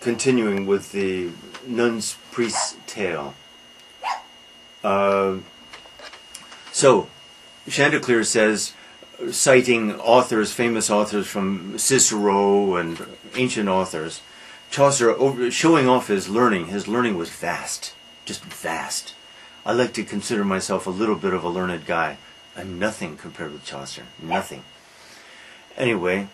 continuing with the nun's priest's tale. So, Chantaclear says, citing authors, famous authors from Cicero and ancient authors, Chaucer, showing off his learning. His learning was vast, just vast. I like to consider myself a little bit of a learned guy. I'm nothing compared with Chaucer, nothing. Anyway,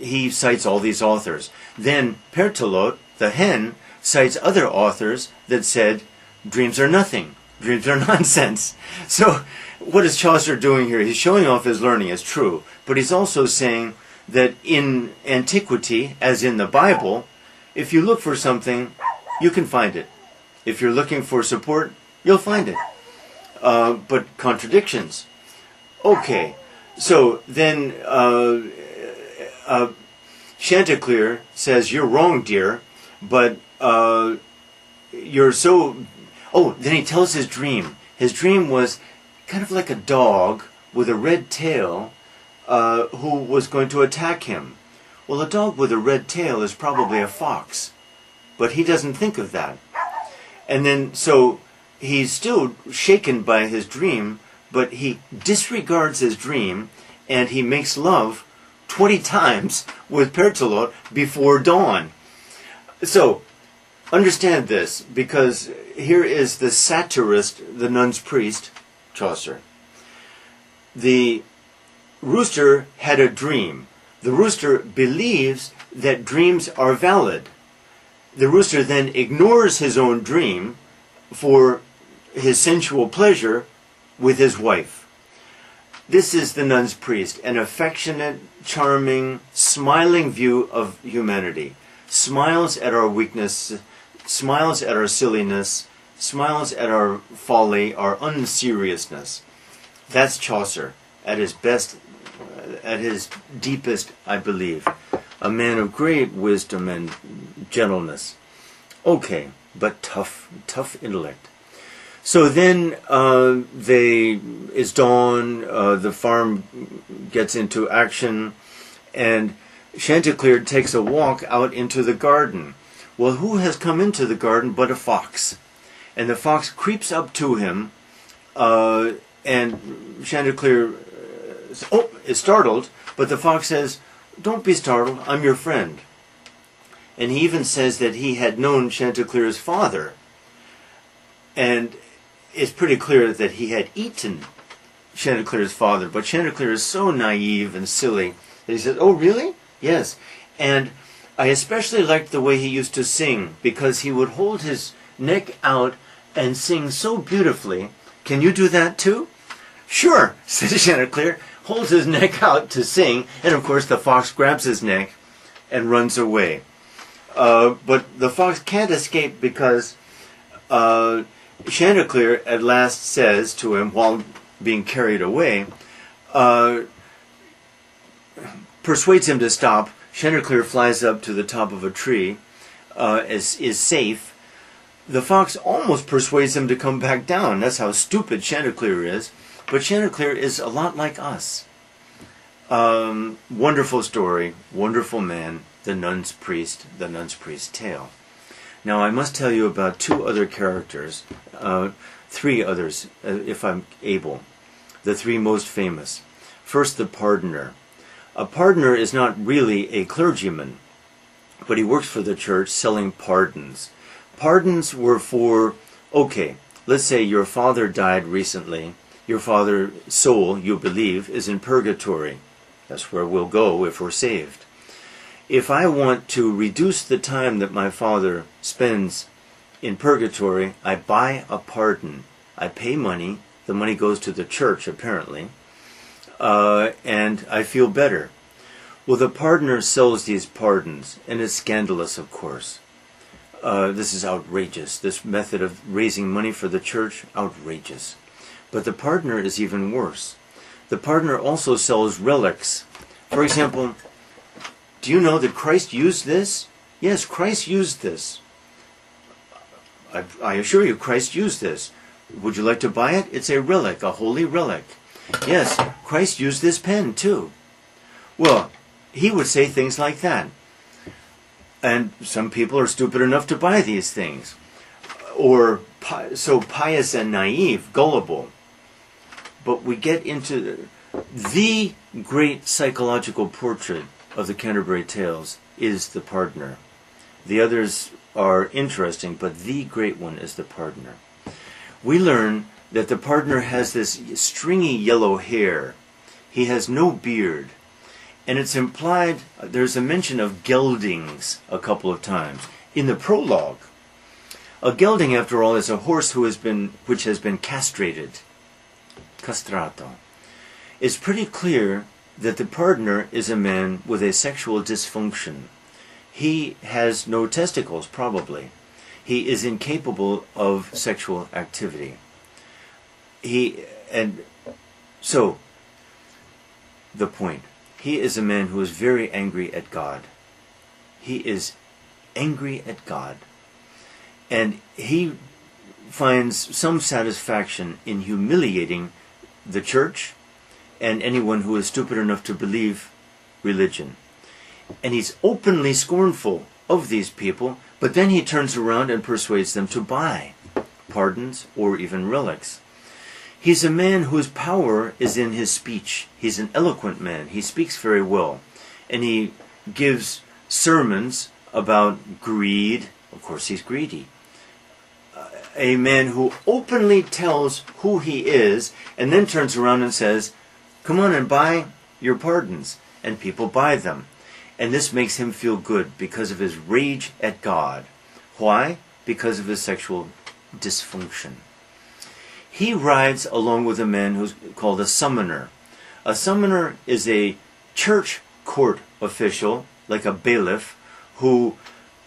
he cites all these authors. Then Pertalote, the hen, cites other authors that said, dreams are nothing. Dreams are nonsense. So what is Chaucer doing here? He's showing off his learning as true, but he's also saying that in antiquity, as in the Bible, if you look for something, you can find it. If you're looking for support, you'll find it. But contradictions. Okay, so then Shantaclear says, you're wrong, dear, but you're so... Oh, then he tells his dream. His dream was kind of like a dog with a red tail who was going to attack him. Well, a dog with a red tail is probably a fox, but he doesn't think of that. And then, so he's still shaken by his dream, but he disregards his dream, and he makes love 20 times with Pertalote before dawn. So, understand this, because here is the satirist, the nun's priest, Chaucer. The rooster had a dream. The rooster believes that dreams are valid. The rooster then ignores his own dream for his sensual pleasure with his wife. This is the nun's priest, an affectionate, charming, smiling view of humanity. Smiles at our weakness, smiles at our silliness, smiles at our folly, our unseriousness. That's Chaucer at his best, at his deepest, I believe. A man of great wisdom and gentleness. Okay, but tough intellect. So then it's dawn, the farm gets into action, and Chantaclear takes a walk out into the garden. Well, who has come into the garden but a fox? And the fox creeps up to him, and Chantaclear is startled, but the fox says, don't be startled, I'm your friend. And he even says that he had known Chantaclear's father. And it's pretty clear that he had eaten Chantaclear's father. But Chantaclear is so naive and silly that he says, oh, really? Yes. And I especially liked the way he used to sing, because he would hold his neck out and sing so beautifully. Can you do that too? Sure, says Chantaclear, holds his neck out to sing, and of course the fox grabs his neck and runs away. But the fox can't escape, because Chantaclear at last says to him, while being carried away, persuades him to stop. Chantaclear flies up to the top of a tree, is safe. The fox almost persuades him to come back down. That's how stupid Chantaclear is. But Chantaclear is a lot like us. Wonderful story, wonderful man, the nun's priest tale. Now I must tell you about two other characters, three others, if I'm able. The three most famous. First, the pardoner. A pardoner is not really a clergyman, but he works for the church selling pardons. Pardons were for, okay, let's say your father died recently. Your father's soul, you believe, is in purgatory. That's where we'll go if we're saved. If I want to reduce the time that my father spends in purgatory, I buy a pardon. I pay money. The money goes to the church, apparently. And I feel better. Well, the pardoner sells these pardons, and it's scandalous, of course. This is outrageous. This method of raising money for the church, outrageous. But the pardoner is even worse. The pardoner also sells relics. For example, do you know that Christ used this? Yes, Christ used this. I assure you, Christ used this. Would you like to buy it? It's a relic, a holy relic. Yes, Christ used this pen too. Well, he would say things like that. And some people are stupid enough to buy these things. Or so pious and naive, gullible. But we get into the great psychological portrait of the Canterbury Tales is the pardoner. The others are interesting, but the great one is the pardoner. We learn that the pardoner has this stringy yellow hair. He has no beard. And it's implied, there's a mention of geldings a couple of times in the prologue. A gelding, after all, is a horse which has been castrated. Castrato. It's pretty clear that the pardoner is a man with a sexual dysfunction. He has no testicles, probably. He is incapable of sexual activity. So, the point. He is a man who is very angry at God. He is angry at God. And he finds some satisfaction in humiliating the church and anyone who is stupid enough to believe religion. And he's openly scornful of these people, but then he turns around and persuades them to buy pardons or even relics. He's a man whose power is in his speech. He's an eloquent man. He speaks very well. And he gives sermons about greed. Of course, he's greedy. A man who openly tells who he is and then turns around and says, come on and buy your pardons. And people buy them. And this makes him feel good because of his rage at God. Why? Because of his sexual dysfunction. He rides along with a man who's called a summoner. A summoner is a church court official, like a bailiff, who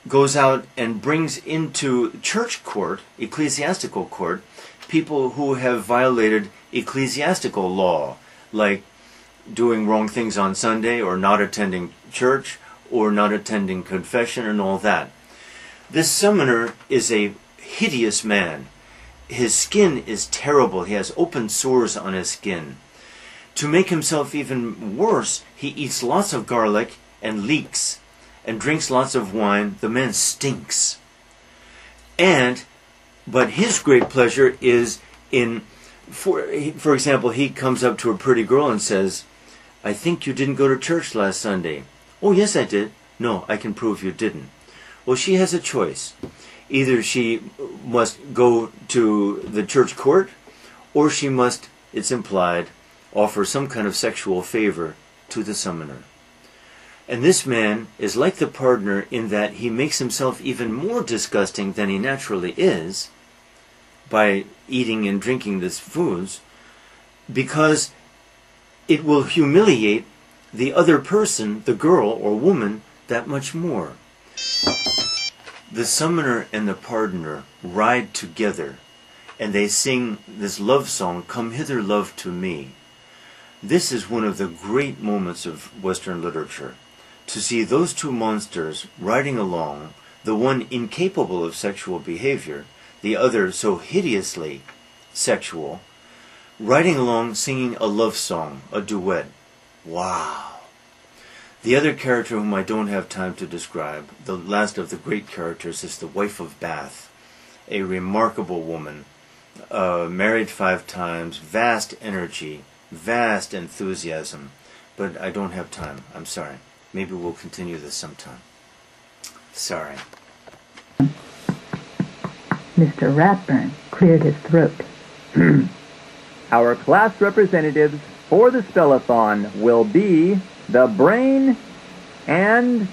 goes out and brings into church court, ecclesiastical court, people who have violated ecclesiastical law, like doing wrong things on Sunday, or not attending church, or not attending confession, and all that. This summoner is a hideous man. His skin is terrible. He has open sores on his skin. To make himself even worse, he eats lots of garlic and leeks and drinks lots of wine. The man stinks. But his great pleasure is for example, he comes up to a pretty girl and says, I think you didn't go to church last Sunday. Oh, yes, I did. No, I can prove you didn't. Well, she has a choice. Either she must go to the church court, or she must, it's implied, offer some kind of sexual favor to the summoner. And this man is like the pardoner in that he makes himself even more disgusting than he naturally is by eating and drinking these foods, because it will humiliate the other person, the girl or woman, that much more. The summoner and the pardoner ride together, and they sing this love song, Come Hither, Love, to Me. This is one of the great moments of Western literature, to see those two monsters riding along, the one incapable of sexual behavior, the other so hideously sexual, riding along singing a love song, a duet. Wow! The other character whom I don't have time to describe, the last of the great characters, is the wife of Bath, a remarkable woman, married 5 times, vast energy, vast enthusiasm, but I don't have time. I'm sorry. Maybe we'll continue this sometime. Sorry. Mr. Ratburn cleared his throat. Our class representatives for the spellathon will be the Brain and